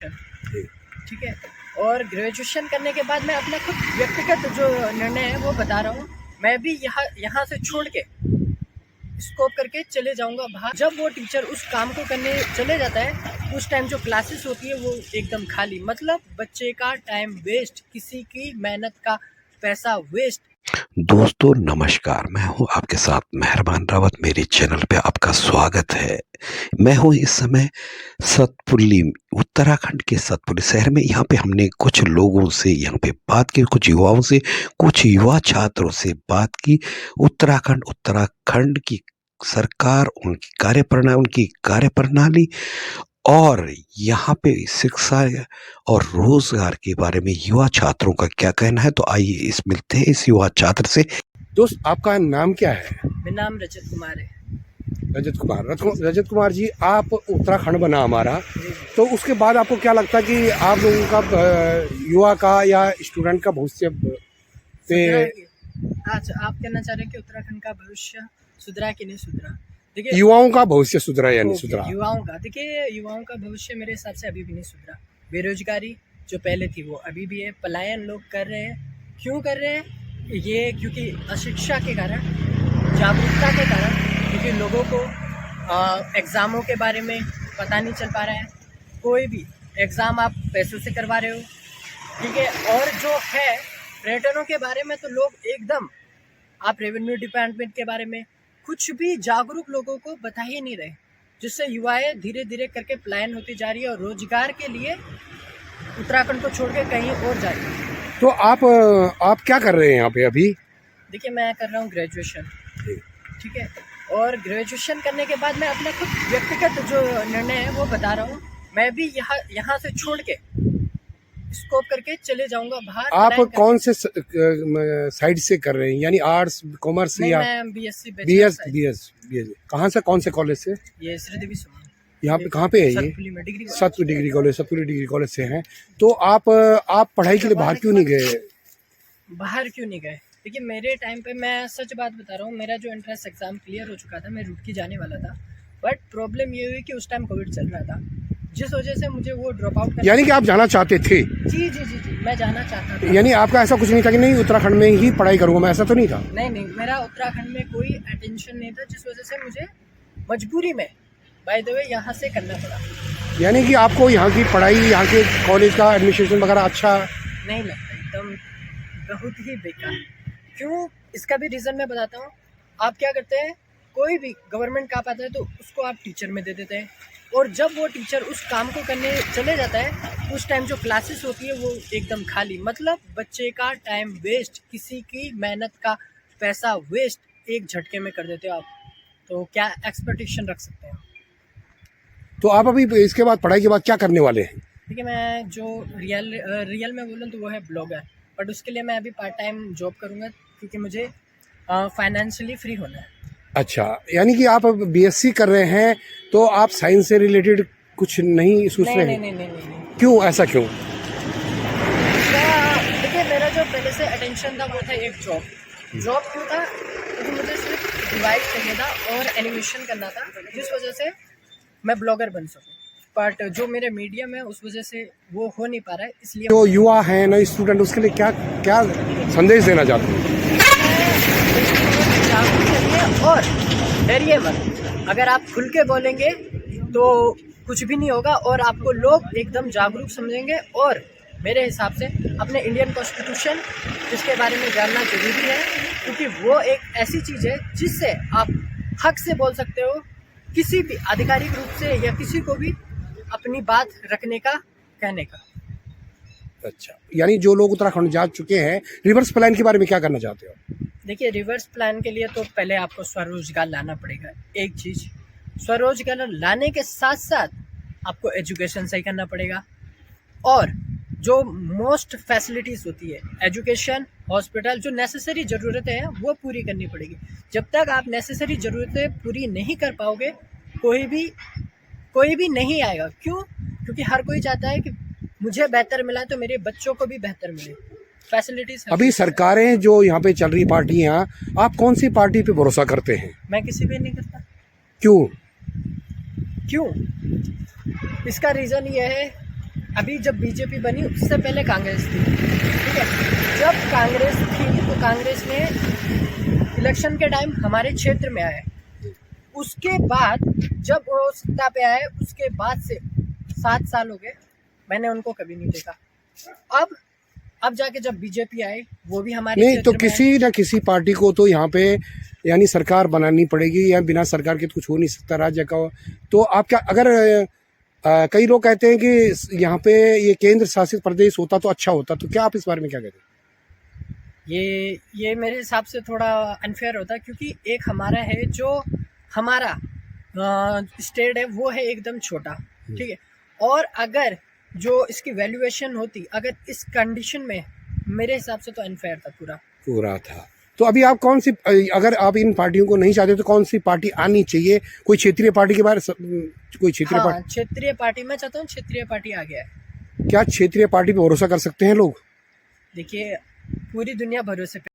ठीक है। और ग्रेजुएशन करने के बाद मैं अपना खुद व्यक्तिगत जो निर्णय है वो बता रहा हूँ। मैं भी यहाँ से छोड़ के स्कोप करके चले जाऊंगा बाहर। जब वो टीचर उस काम को करने चले जाता है उस टाइम जो क्लासेस होती है वो एकदम खाली, मतलब बच्चे का टाइम वेस्ट, किसी की मेहनत का पैसा वेस्ट। दोस्तों नमस्कार, मैं हूं आपके साथ मेहरबान रावत। मेरे चैनल पे आपका स्वागत है। मैं हूं इस समय सतपुली, उत्तराखंड के सतपुली शहर में। यहाँ पे हमने कुछ लोगों से यहाँ पे बात की, कुछ युवाओं से, कुछ युवा छात्रों से बात की। उत्तराखंड की सरकार, उनकी कार्यप्रणाली और यहाँ पे शिक्षा और रोजगार के बारे में युवा छात्रों का क्या कहना है, तो आइए इस मिलते हैं इस युवा छात्र से। दोस्त, आपका नाम क्या है? मेरा नाम रजत कुमार है। रजत कुमार जी, आप उत्तराखंड बना हमारा, तो उसके बाद आपको क्या लगता है कि आप लोगों का युवा का या स्टूडेंट का भविष्य पे? अच्छा, आप कहना चाह रहे हैं कि उत्तराखंड का भविष्य सुधरा कि नहीं सुधरा? देखिए, युवाओं का भविष्य सुधरा या नहीं सुधरा? युवाओं का भविष्य मेरे हिसाब से अभी भी नहीं सुधरा। बेरोजगारी जो पहले थी वो अभी भी है। पलायन लोग कर रहे हैं। क्यों कर रहे हैं ये? क्योंकि अशिक्षा के कारण, जागरूकता के कारण, क्योंकि लोगों को एग्ज़ामों के बारे में पता नहीं चल पा रहा है। कोई भी एग्ज़ाम आप पैसों से करवा रहे हो, ठीक है। और जो है पर्यटनों के बारे में तो लोग एकदम, आप रेवेन्यू डिपार्टमेंट के बारे में कुछ भी जागरूक लोगों को बता ही नहीं रहे, जिससे युवाएं धीरे धीरे करके पलायन होती जा रही है और रोजगार के लिए उत्तराखंड को छोड़ के कहीं और जा रही है। तो आप क्या कर रहे हैं यहाँ पे अभी? देखिए, मैं कर रहा हूँ ग्रेजुएशन, ठीक है। और ग्रेजुएशन करने के बाद मैं अपना खुद व्यक्तिगत जो निर्णय है वो बता रहा हूँ। मैं भी यहाँ से छोड़ के स्कोप करके चले जाऊंगा बाहर। आप कौन से साइड से कर रहे हैं, यानी आर्ट्स, कॉमर्स या? मैं बीएससी बीएस। कहाँ से, कौन से कॉलेज से? ये श्रीदेवी सुमन। यहाँ पे कहाँ पे है ये? सतपुली डिग्री कॉलेज से हैं। तो आप पढ़ाई के लिए बाहर क्यों नहीं गए? देखिए, मेरे टाइम पे, मैं सच बात बता रहा हूँ, मेरा जो एंट्रेंस एग्जाम क्लियर हो चुका था, मैं रुड़की जाने वाला था। बट प्रॉब्लम ये हुई कि उस टाइम कोविड चल रहा था, जिस वजह से मुझे वो ड्रॉप आउट। यानी कि आप जाना चाहते थे? जी, मैं जाना चाहता था। यानी आपका ऐसा कुछ नहीं था कि नहीं उत्तराखंड में ही पढ़ाई करूंगा मैं, ऐसा तो नहीं था? नहीं, मेरा उत्तराखंड में कोई अटेंशन नहीं था, जिस वजह से मुझे मजबूरी में, बाय द वे, यहाँ से करना पड़ा। यानी कि आपको यहाँ की पढ़ाई, यहाँ के कॉलेज का एडमिनिस्ट्रेशन वगैरह अच्छा नहीं लगता, एकदम बहुत ही बेकार। क्यों? इसका भी रीज़न मैं बताता हूँ। आप क्या करते हैं, कोई भी गवर्नमेंट काम आता है तो उसको आप टीचर में दे देते हैं, और जब वो टीचर उस काम को करने चले जाता है उस टाइम जो क्लासेस होती है वो एकदम खाली, मतलब बच्चे का टाइम वेस्ट, किसी की मेहनत का पैसा वेस्ट एक झटके में कर देते हो आप। तो क्या एक्सपेक्टेशन रख सकते हैं? तो आप अभी इसके बाद, पढ़ाई के बाद क्या करने वाले हैं? देखिए, मैं जो रियल में बोलूँ तो वो है ब्लॉगर। बट उसके लिए मैं अभी पार्ट टाइम जॉब करूँगा, क्योंकि मुझे फाइनेंशियली फ्री होना है। अच्छा, यानी कि आप बीएससी कर रहे हैं, तो आप साइंस से रिलेटेड कुछ नहीं सोच रहे हैं? नहीं। क्यों, ऐसा क्यों? देखिए, मेरा जो पहले से अटेंशन था वो था एक जॉब क्यों था? क्योंकि मुझे सिर्फ डिवाइस चाहिए था और एनिमेशन करना था, जिस वजह से मैं ब्लॉगर बन सकूं। बट जो मेरे मीडियम है उस वजह से वो हो नहीं पा रहा है, इसलिए जो युवा है ना, स्टूडेंट, उसके लिए क्या क्या संदेश देना चाहते हैं? और डरिए मत। अगर आप खुल के बोलेंगे तो कुछ भी नहीं होगा, और आपको लोग एकदम जागरूक समझेंगे। और मेरे हिसाब से अपने इंडियन कॉन्स्टिट्यूशन, जिसके बारे में जानना जरूरी है, क्योंकि वो एक ऐसी चीज़ है जिससे आप हक से बोल सकते हो, किसी भी आधिकारिक रूप से या किसी को भी अपनी बात रखने का, कहने का। अच्छा, यानी जो लोग उत्तराखंड जा चुके हैं, रिवर्स प्लान के बारे में क्या करना चाहते हो? देखिए, रिवर्स प्लान के लिए तो पहले आपको स्वरोजगार लाना पड़ेगा। एक चीज़, स्वरोजगार लाने के साथ साथ आपको एजुकेशन सही करना पड़ेगा, और जो मोस्ट फैसिलिटीज़ होती है, एजुकेशन, हॉस्पिटल, जो नेसेसरी ज़रूरतें हैं वो पूरी करनी पड़ेगी। जब तक आप नेसेसरी ज़रूरतें पूरी नहीं कर पाओगे, कोई भी नहीं आएगा। क्यों? क्योंकि हर कोई चाहता है कि मुझे बेहतर मिला तो मेरे बच्चों को भी बेहतर मिले। फैसिलिटीज अभी सरकारें जो यहाँ पे चल रही पार्टियाँ, आप कौन सी पार्टी पे भरोसा करते हैं? मैं किसी पे नहीं करता। क्यों? इसका रीज़न ये है, अभी जब बीजेपी बनी उससे पहले कांग्रेस थी, ठीक है। जब कांग्रेस थी तो कांग्रेस ने इलेक्शन के टाइम हमारे क्षेत्र में आए, उसके बाद जब वो सत्ता पे आए उसके बाद से 7 साल हो गए, मैंने उनको कभी नहीं देखा। अब जाके जब बीजेपी आई वो भी हमारे नहीं तो क्षेत्र में किसी न किसी पार्टी को तो यहाँ पे यानी सरकार बनानी पड़ेगी, या बिना सरकार के तो कुछ हो नहीं सकता राज्य का। तो आप क्या अगर कई लोग कहते हैं कि यहाँ पे ये केंद्र शासित प्रदेश होता तो अच्छा होता, तो क्या आप इस बारे में क्या कहते हैं? ये मेरे हिसाब से थोड़ा अनफेयर होता है, क्योंकि एक हमारा है जो हमारा स्टेट है वो है एकदम छोटा, ठीक है। और अगर जो इसकी वैल्यूएशन होती अगर इस कंडीशन में, मेरे हिसाब से तो अनफेयर था पूरा था। तो अभी आप कौन सी, अगर आप इन पार्टियों को नहीं चाहते तो कौन सी पार्टी आनी चाहिए? कोई क्षेत्रीय पार्टी के बारे कोई क्षेत्रीय हाँ, पार्टी? क्षेत्रीय पार्टी मैं चाहता हूँ क्षेत्रीय पार्टी आ गया है। क्या क्षेत्रीय पार्टी पे भरोसा कर सकते हैं लोग? देखिए पूरी दुनिया भरोसे पे